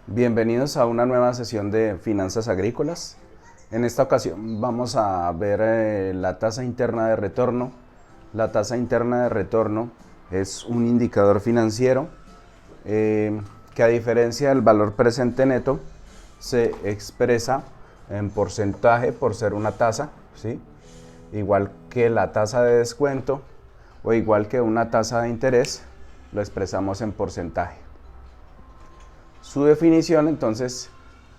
Bienvenidos a una nueva sesión de finanzas agrícolas. En esta ocasión vamos a ver la tasa interna de retorno. La tasa interna de retorno es un indicador financiero que, a diferencia del valor presente neto, se expresa en porcentaje por ser una tasa, ¿sí? Igual que la tasa de descuento o igual que una tasa de interés, lo expresamos en porcentaje. Su definición entonces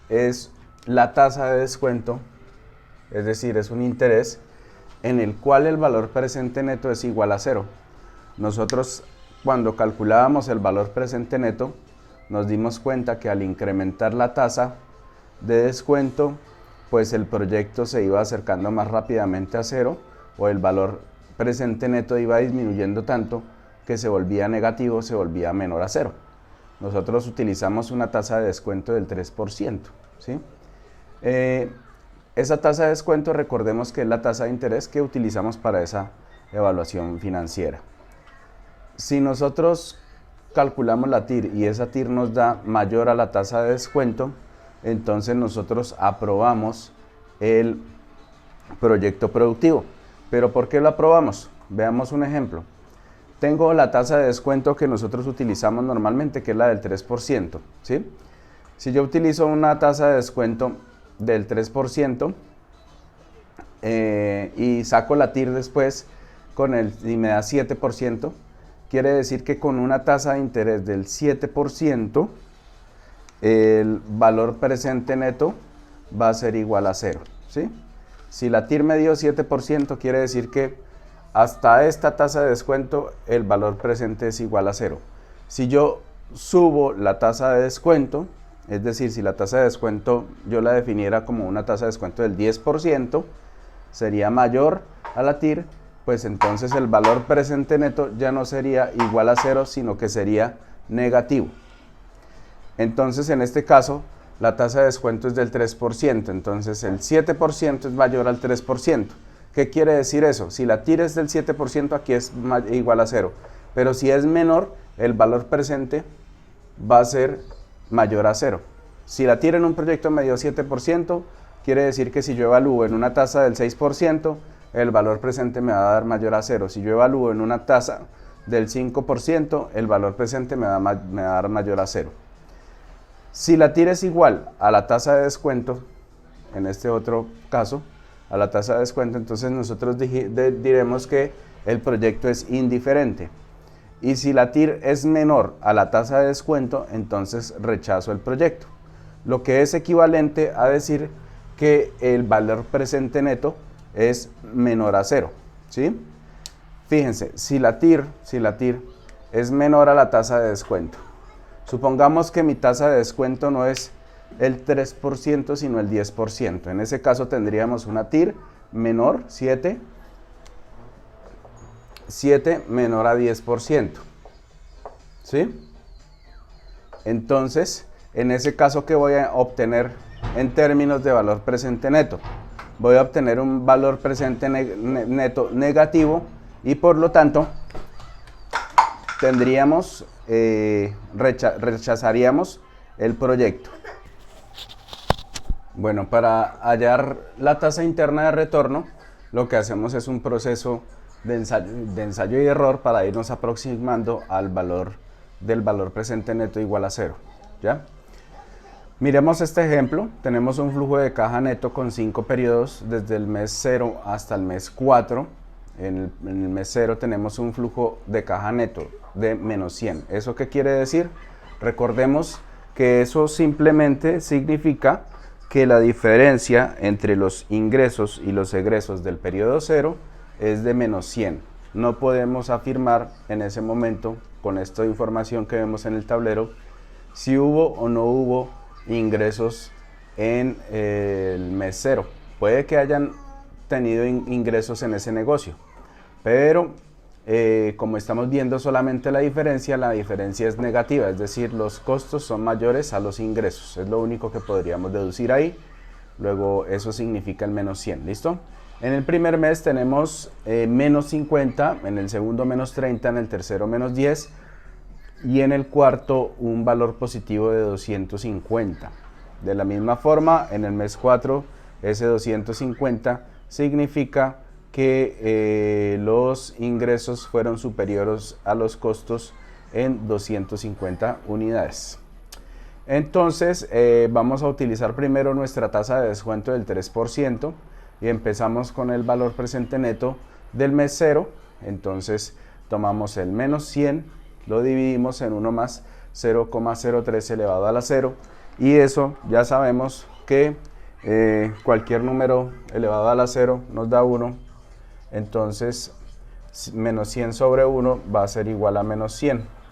es la tasa de descuento, es decir, es un interés en el cual el valor presente neto es igual a cero. Nosotros, cuando calculábamos el valor presente neto, nos dimos cuenta que al incrementar la tasa de descuento, pues el proyecto se iba acercando más rápidamente a cero, o el valor presente neto iba disminuyendo tanto que se volvía negativo, se volvía menor a cero. Nosotros utilizamos una tasa de descuento del 3%, ¿sí? Esa tasa de descuento, recordemos que es la tasa de interés que utilizamos para esa evaluación financiera. Si nosotros calculamos la TIR y esa TIR nos da mayor a la tasa de descuento, entonces nosotros aprobamos el proyecto productivo. ¿Pero por qué lo aprobamos? Veamos un ejemplo. Tengo la tasa de descuento que nosotros utilizamos normalmente, que es la del 3%, ¿sí? Si yo utilizo una tasa de descuento del 3% y saco la TIR después y me da 7%, quiere decir que con una tasa de interés del 7%, el valor presente neto va a ser igual a 0, ¿sí? Si la TIR me dio 7%, quiere decir que hasta esta tasa de descuento el valor presente es igual a 0. Si yo subo la tasa de descuento, es decir, si la tasa de descuento yo la definiera como una tasa de descuento del 10%, sería mayor a la TIR, pues entonces el valor presente neto ya no sería igual a 0, sino que sería negativo. Entonces, en este caso, la tasa de descuento es del 3%, entonces el 7% es mayor al 3%. ¿Qué quiere decir eso? Si la TIR es del 7%, aquí es igual a 0. Pero si es menor, el valor presente va a ser mayor a 0. Si la TIR en un proyecto me dio 7%, quiere decir que si yo evalúo en una tasa del 6%, el valor presente me va a dar mayor a 0. Si yo evalúo en una tasa del 5%, el valor presente me va a dar mayor a 0. Si la TIR es igual a la tasa de descuento, en este otro caso, a la tasa de descuento, entonces nosotros diremos que el proyecto es indiferente. Y si la TIR es menor a la tasa de descuento, entonces rechazo el proyecto. Lo que es equivalente a decir que el valor presente neto es menor a 0, ¿sí? Fíjense, si la TIR es menor a la tasa de descuento, supongamos que mi tasa de descuento no es el 3%, sino el 10%. En ese caso tendríamos una TIR menor, 7 menor a 10%, ¿sí? Entonces, en ese caso, ¿qué voy a obtener en términos de valor presente neto? Voy a obtener un valor presente neto negativo y por lo tanto tendríamos, rechazaríamos el proyecto. Bueno, para hallar la tasa interna de retorno, lo que hacemos es un proceso de ensayo y error para irnos aproximando al valor del valor presente neto igual a 0, ¿ya? Miremos este ejemplo. Tenemos un flujo de caja neto con 5 periodos desde el mes 0 hasta el mes 4. En el mes 0 tenemos un flujo de caja neto de menos 100. ¿Eso qué quiere decir? Recordemos que eso simplemente significa que la diferencia entre los ingresos y los egresos del periodo 0 es de menos 100. No podemos afirmar en ese momento, con esta información que vemos en el tablero, si hubo o no hubo ingresos en el mes 0. Puede que hayan tenido ingresos en ese negocio, pero como estamos viendo solamente la diferencia es negativa, es decir, los costos son mayores a los ingresos. Es lo único que podríamos deducir ahí. Luego eso significa el menos 100, ¿listo? En el primer mes tenemos menos 50, en el segundo menos 30, en el tercero menos 10. y en el cuarto un valor positivo de 250. De la misma forma, en el mes 4, ese 250 significa que los ingresos fueron superiores a los costos en 250 unidades. Entonces, vamos a utilizar primero nuestra tasa de descuento del 3% y empezamos con el valor presente neto del mes 0. Entonces, tomamos el menos 100, lo dividimos en 1 más 0,03 elevado a la 0, y eso ya sabemos que cualquier número elevado a la 0 nos da 1. Entonces, menos 100 sobre 1 va a ser igual a menos 100.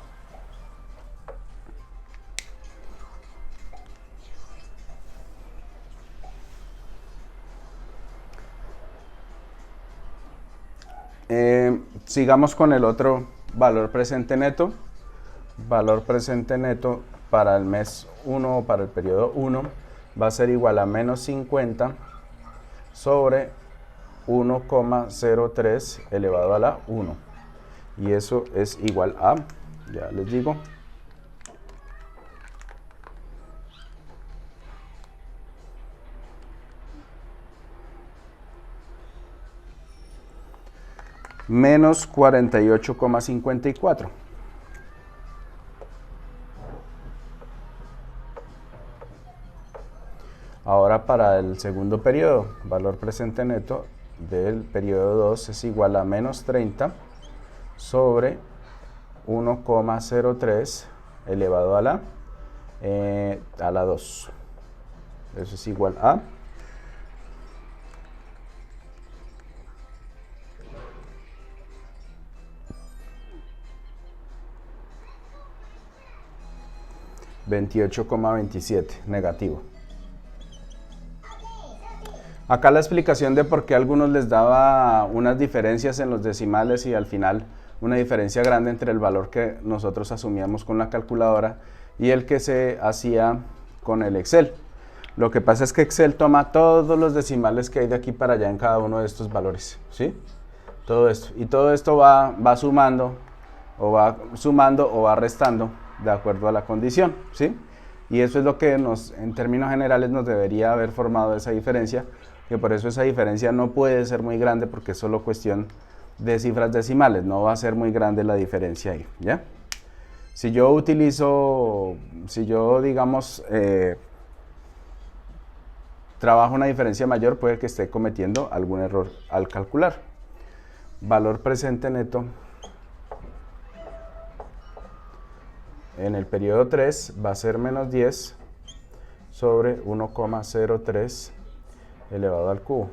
Sigamos con el otro valor presente neto. Valor presente neto para el mes 1 o para el periodo 1 va a ser igual a menos 50 sobre 1,03 elevado a la 1. Y eso es igual a, ya les digo, menos 48,54. Ahora para el segundo periodo, valor presente neto del periodo 2 es igual a menos 30 sobre 1,03 elevado a la 2. Eso es igual a $28,27 negativo. Acá la explicación de por qué a algunos les daba unas diferencias en los decimales y al final una diferencia grande entre el valor que nosotros asumíamos con la calculadora y el que se hacía con el Excel. Lo que pasa es que Excel toma todos los decimales que hay de aquí para allá en cada uno de estos valores, ¿sí? Todo esto. Y todo esto va sumando o va restando de acuerdo a la condición, ¿sí? Y eso es lo que en términos generales nos debería haber formado esa diferencia, que por eso esa diferencia no puede ser muy grande porque es solo cuestión de cifras decimales, no va a ser muy grande la diferencia ahí, ¿ya? Si yo digamos, trabajo una diferencia mayor, puede que esté cometiendo algún error al calcular. Valor presente neto en el periodo 3 va a ser menos 10 sobre 1,03 elevado al cubo.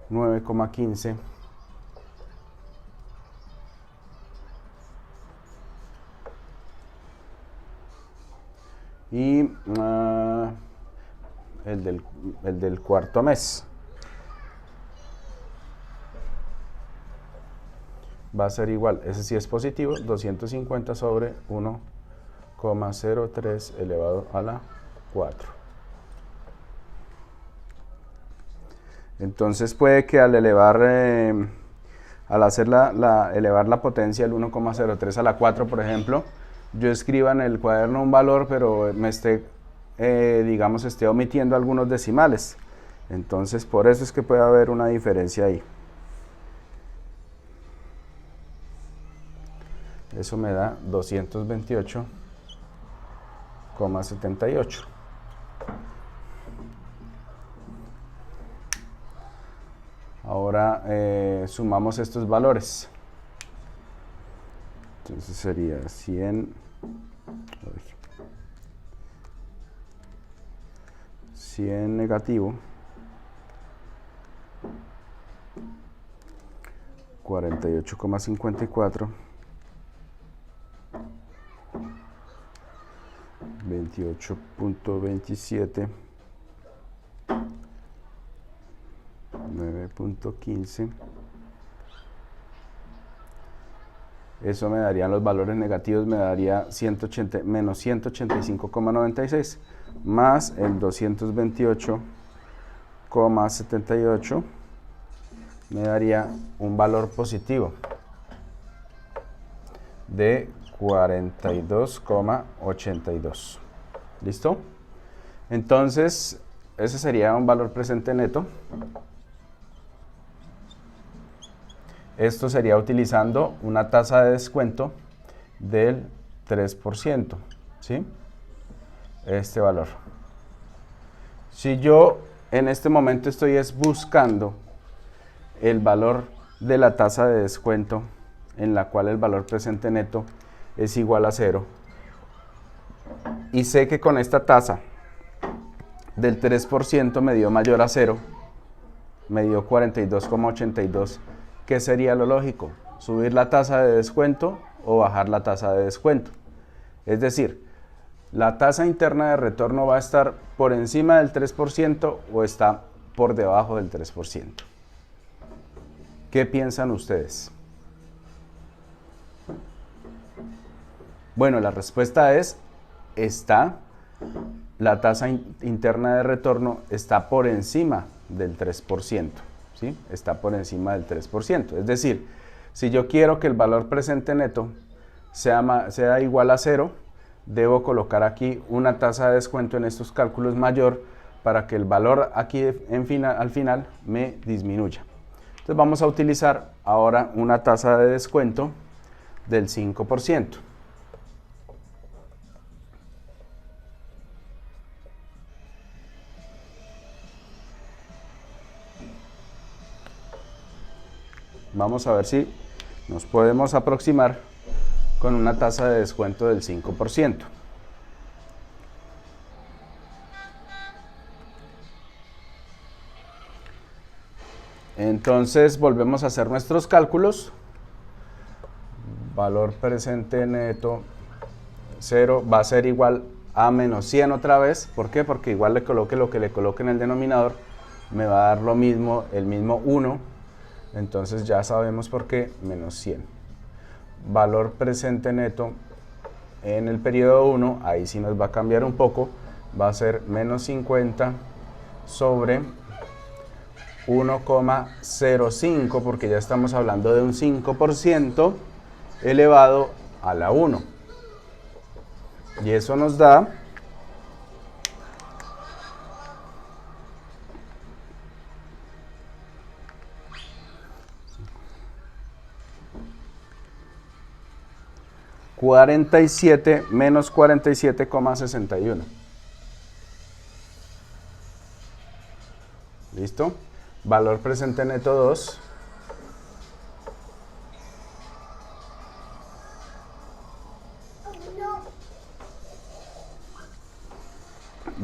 $9,15 y el del cuarto mes va a ser igual, ese sí es positivo, 250 sobre 1,03 elevado a la 4. Entonces puede que al elevar, elevar la potencia del 1,03 a la 4, por ejemplo, yo escriba en el cuaderno un valor, pero me esté omitiendo algunos decimales. Entonces por eso es que puede haber una diferencia ahí. Eso me da 228,78. Ahora sumamos estos valores. Entonces sería 100 negativo, 48,54, 28,27, 9,15, Eso me darían los valores negativos, me daría 180, menos 185,96 más el 228,78 me daría un valor positivo de 42,82. ¿Listo? Entonces, ese sería un valor presente neto. Esto sería utilizando una tasa de descuento del 3%, ¿sí? Este valor. Si yo en este momento estoy buscando el valor de la tasa de descuento en la cual el valor presente neto es igual a 0, y sé que con esta tasa del 3% me dio mayor a 0, me dio 42,82, ¿qué sería lo lógico? ¿Subir la tasa de descuento o bajar la tasa de descuento? Es decir, ¿la tasa interna de retorno va a estar por encima del 3% o está por debajo del 3%? ¿Qué piensan ustedes? Bueno, la respuesta es, la tasa interna de retorno está por encima del 3%, ¿sí? Está por encima del 3%. Es decir, si yo quiero que el valor presente neto sea igual a 0, debo colocar aquí una tasa de descuento en estos cálculos mayor para que el valor aquí al final me disminuya. Entonces vamos a utilizar ahora una tasa de descuento del 5%. Vamos a ver si nos podemos aproximar con una tasa de descuento del 5%. Entonces volvemos a hacer nuestros cálculos. Valor presente neto 0 va a ser igual a menos 100 otra vez. ¿Por qué? Porque igual le coloque lo que le coloque en el denominador, me va a dar lo mismo, el mismo 1. Entonces ya sabemos por qué, menos 100. Valor presente neto en el periodo 1, ahí sí nos va a cambiar un poco, va a ser menos 50 sobre 1,05, porque ya estamos hablando de un 5% elevado a la 1. Y eso nos da 47 menos 47,61. ¿Listo? Valor presente neto 2.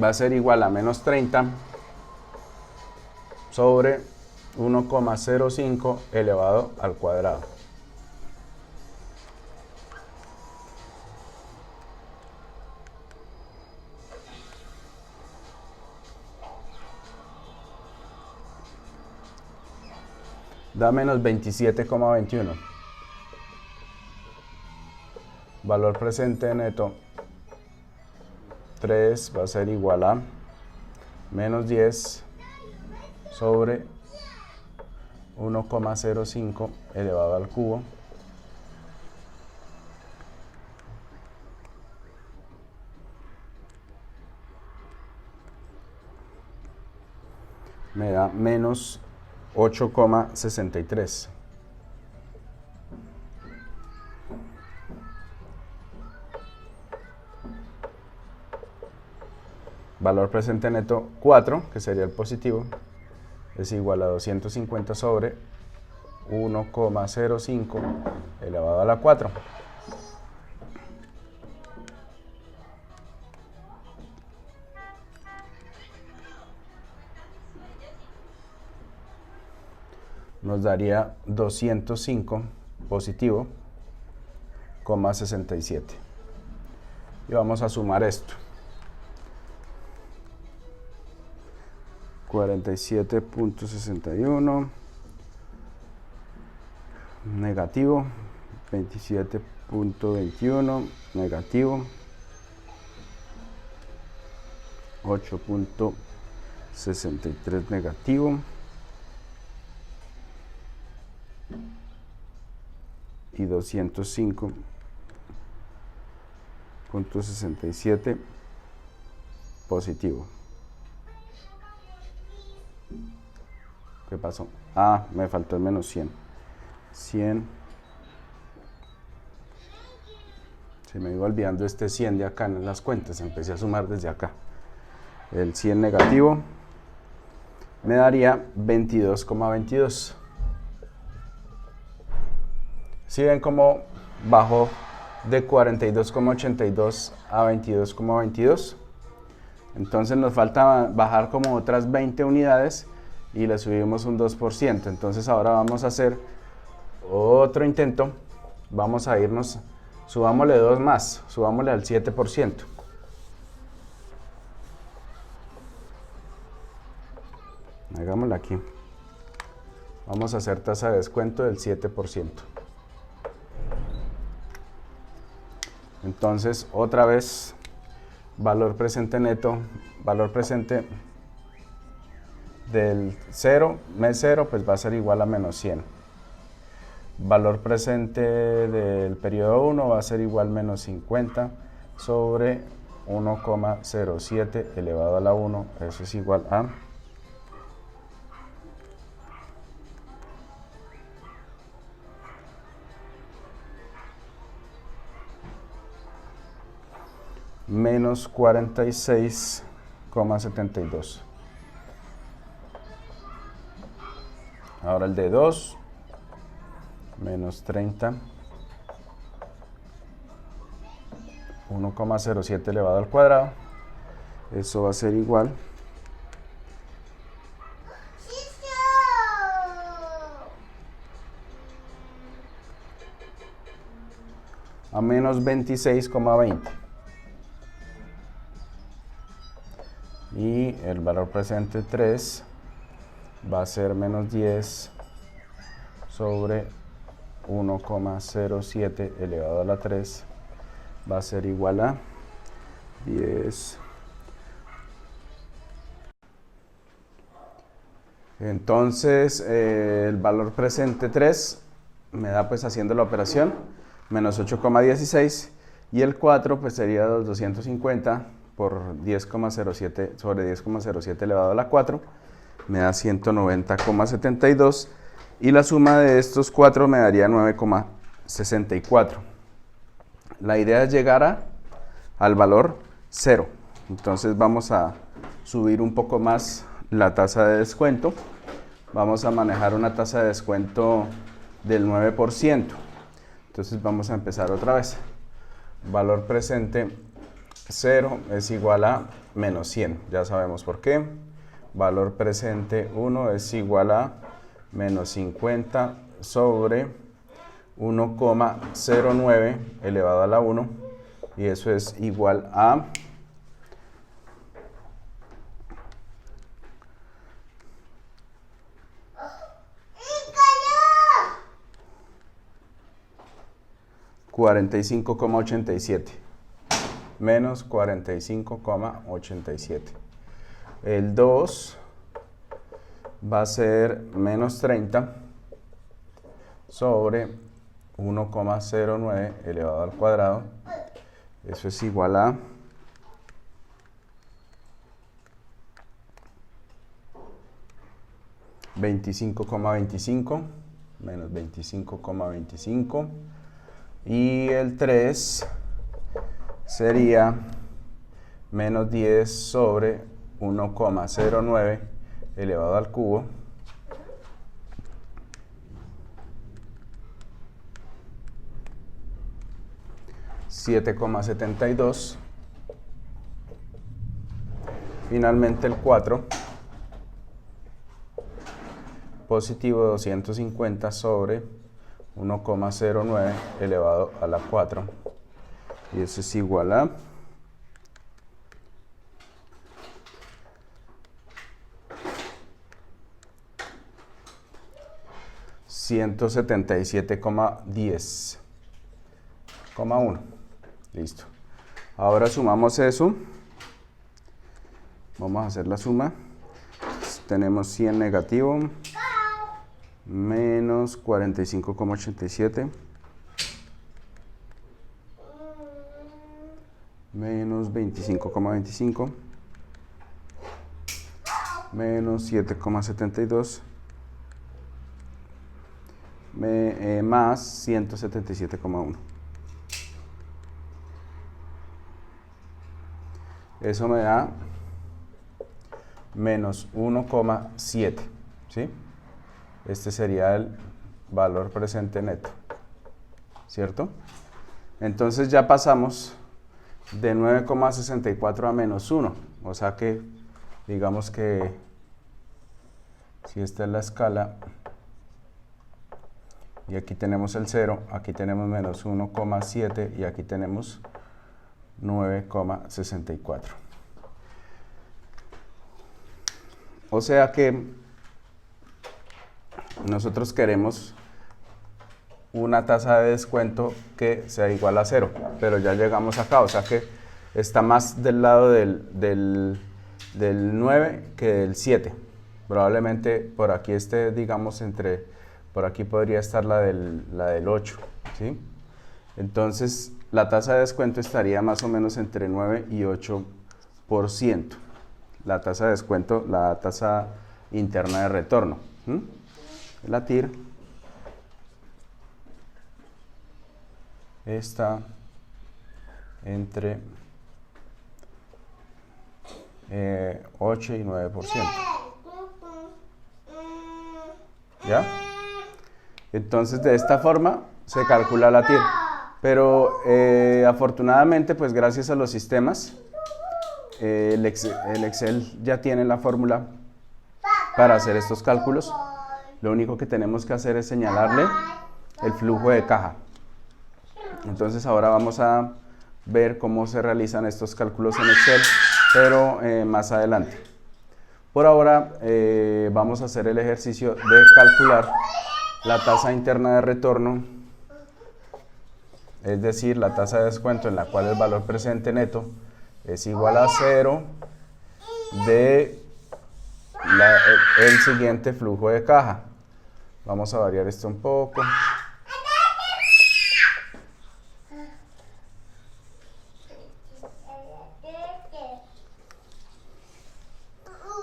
Va a ser igual a menos 30 sobre 1,05 elevado al cuadrado. Da menos 27,21. Valor presente neto 3 va a ser igual a menos 10 sobre 1,05 elevado al cubo. Me da menos 8,63. Valor presente neto 4, que sería el positivo, es igual a 250 sobre 1,05 elevado a la 4. Nos daría 205 positivo, 67. Y vamos a sumar esto. 47,61 negativo 27.21 negativo, 8.63 negativo y 205.67 positivo. ¿Qué pasó? Ah, me faltó el menos 100. 100. Se me iba olvidando este 100 de acá en las cuentas. Empecé a sumar desde acá. El 100 negativo me daría 22,22. ¿Sí ven cómo bajó de 42,82 a 22,22? Entonces nos falta bajar como otras 20 unidades y le subimos un 2%. Entonces ahora vamos a hacer otro intento. Vamos a irnos, subámosle 2 más, subámosle al 7%. Hagámoslo aquí. Vamos a hacer tasa de descuento del 7%. Entonces, otra vez, valor presente neto, valor presente del 0, mes 0, pues va a ser igual a menos 100. Valor presente del periodo 1 va a ser igual a menos 50 sobre 1,07 elevado a la 1, eso es igual a menos 46,72. Ahora el de 2, menos 30, 1,07 elevado al cuadrado, eso va a ser igual a menos 26,20. Y el valor presente 3 va a ser menos 10 sobre 1,07 elevado a la 3, va a ser igual a 10. Entonces el valor presente 3 me da, pues haciendo la operación, menos 8,16, y el 4 pues sería 250 por 10,07 sobre 10,07 elevado a la 4, me da 190,72, y la suma de estos 4 me daría 9,64. La idea es llegar al valor 0. Entonces vamos a subir un poco más la tasa de descuento. Vamos a manejar una tasa de descuento del 9%. Entonces vamos a empezar otra vez. Valor presente 0 es igual a menos 100, ya sabemos por qué. Valor presente 1 es igual a menos 50 sobre 1,09 elevado a la 1, y eso es igual a 45,87. Menos 45,87. El 2 va a ser menos 30 sobre 1,09 elevado al cuadrado. Eso es igual a 25,25 menos 25,25. Y el 3 sería menos 10 sobre 1,09 elevado al cubo. $7,72. Finalmente el 4, positivo 250 sobre 1,09 elevado a la 4, y eso es igual a 177,10. 1. Listo. Ahora sumamos eso. Vamos a hacer la suma. Tenemos 100 negativo menos 45,87 menos 25,25 menos 7,72 más 177,1. Eso me da menos 1,7, ¿sí? Este sería el valor presente neto, ¿cierto? Entonces ya pasamos de 9,64 a menos 1, o sea que digamos que si esta es la escala y aquí tenemos el 0, aquí tenemos menos 1,7 y aquí tenemos 9,64. O sea que nosotros queremos una tasa de descuento que sea igual a 0, pero ya llegamos acá, o sea que está más del lado del 9 que del 7. Probablemente por aquí esté, digamos, por aquí podría estar la del 8, ¿sí? Entonces, la tasa de descuento estaría más o menos entre 9 y 8%. La tasa de descuento, la tasa interna de retorno. La TIR está entre 8 y 9%. ¿Ya? Entonces, de esta forma se calcula la TIR. Pero afortunadamente, pues gracias a los sistemas, el Excel ya tiene la fórmula para hacer estos cálculos. Lo único que tenemos que hacer es señalarle el flujo de caja. Entonces ahora vamos a ver cómo se realizan estos cálculos en Excel, pero más adelante. Por ahora vamos a hacer el ejercicio de calcular la tasa interna de retorno, es decir, la tasa de descuento en la cual el valor presente neto es igual a 0 de el siguiente flujo de caja. Vamos a variar esto un poco.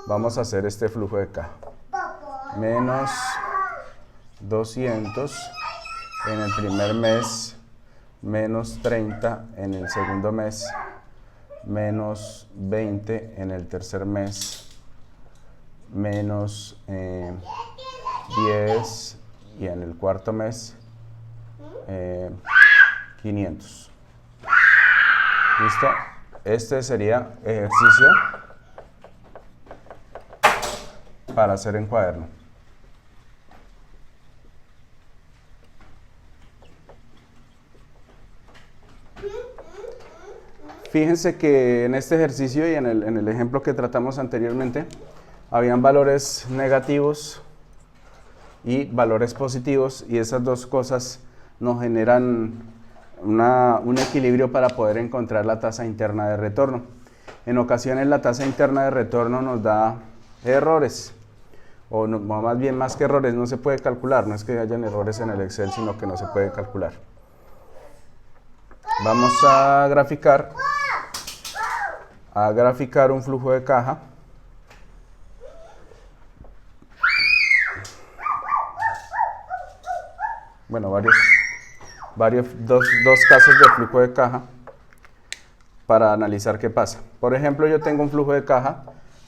Vamos a hacer este flujo de caja. Menos 200 en el primer mes, menos 30 en el segundo mes, menos 20 en el tercer mes, menos 10 y en el cuarto mes 500. ¿Listo? Este sería ejercicio para hacer en cuaderno. Fíjense que en este ejercicio y en el ejemplo que tratamos anteriormente, habían valores negativos y valores positivos, y esas dos cosas nos generan un equilibrio para poder encontrar la tasa interna de retorno. En ocasiones la tasa interna de retorno nos da errores, o no, más bien más que errores, no se puede calcular, no es que hayan errores en el Excel, sino que no se puede calcular. Vamos a graficar un flujo de caja. Bueno, dos casos de flujo de caja para analizar qué pasa. Por ejemplo, yo tengo un flujo de caja,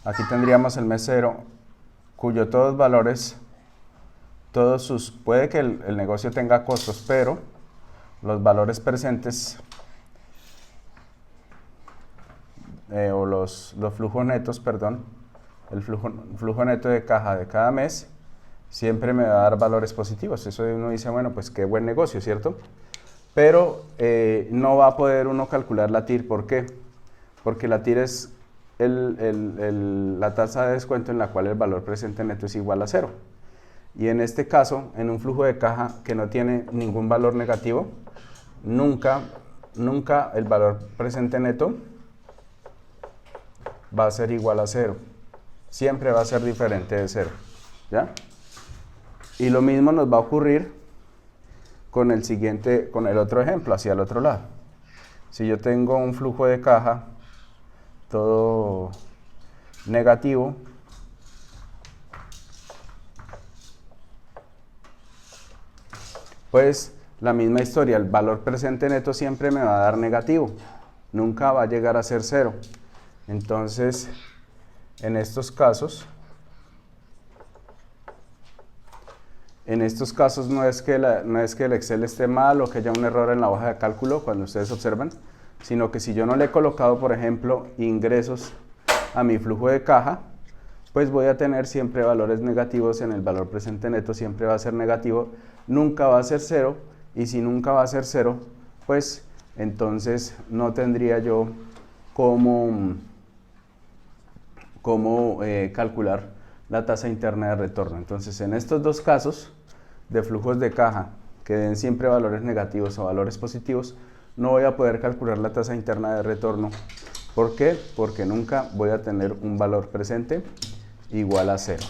aquí tendríamos el mes 0, cuyo todos valores, puede que el negocio tenga costos, pero los valores presentes o los flujos netos, perdón, el flujo neto de caja de cada mes siempre me va a dar valores positivos. Eso uno dice, bueno, pues qué buen negocio, ¿cierto? Pero no va a poder uno calcular la TIR. ¿Por qué? Porque la TIR es la tasa de descuento en la cual el valor presente neto es igual a 0. Y en este caso, en un flujo de caja que no tiene ningún valor negativo, nunca el valor presente neto va a ser igual a 0. Siempre va a ser diferente de 0. ¿Ya? Y lo mismo nos va a ocurrir con el otro ejemplo, hacia el otro lado. Si yo tengo un flujo de caja todo negativo, pues la misma historia, el valor presente neto siempre me va a dar negativo, nunca va a llegar a ser 0. Entonces, en estos casos no es que el Excel esté mal o que haya un error en la hoja de cálculo cuando ustedes observan, sino que si yo no le he colocado, por ejemplo, ingresos a mi flujo de caja, pues voy a tener siempre valores negativos en el valor presente neto, siempre va a ser negativo, nunca va a ser 0, y si nunca va a ser 0, pues entonces no tendría yo cómo calcular la tasa interna de retorno. Entonces, en estos dos casos de flujos de caja que den siempre valores negativos o valores positivos, no voy a poder calcular la tasa interna de retorno. ¿Por qué? Porque nunca voy a tener un valor presente igual a 0.